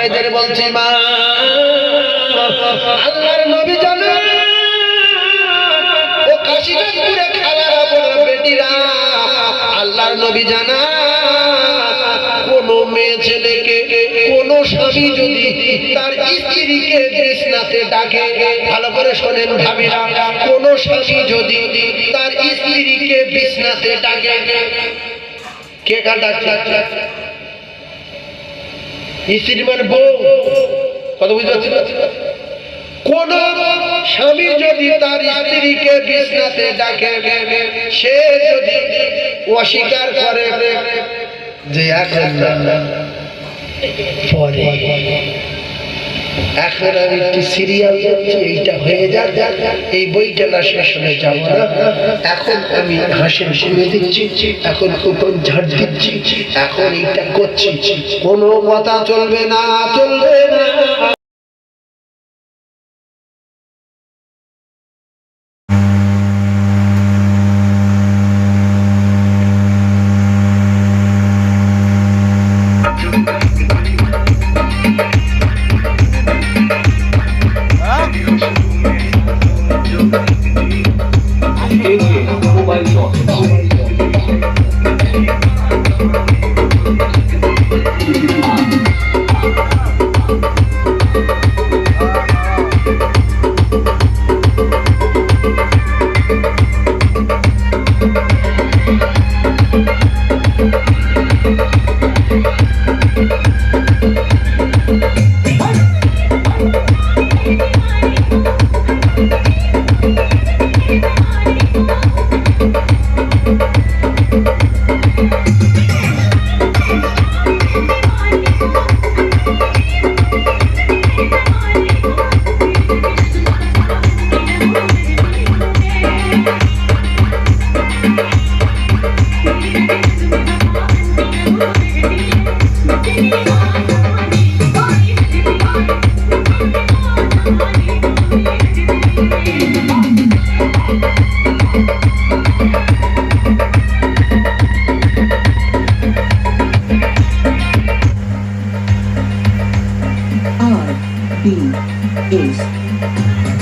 মায়েদের বলছি মা আল্লাহর নবী জানেন ও কাশীপুরে খালারা বড় বেটিরা আল্লাহর নবী জানা কোন মেয়ে ছেলেকে কোন স্বামী যদি তার স্ত্রীকে বিছনাতে ডাকে ভালো করে শোনেন ভাবিরা কোন স্বামী যদি তার স্ত্রীকে বিছনাতে ডাকে কে কার ডাকছে স্ত্রী মানে বউ কথা বুঝতে পারছি কোন স্বামী যদি তার স্ত্রীকে বিছনাতে ডাকে সে যদি অস্বীকার করে যে এখন আমি একটু সিরিয়াল যাচ্ছি এইটা হয়ে যাক এই বইটা না শেষ হয়ে যাব না এখন আমি হাসির শুনে দিচ্ছি এখন কুপন ঝাড় দিচ্ছি এখন এইটা করছি কোনো কথা চলবে না চলবে না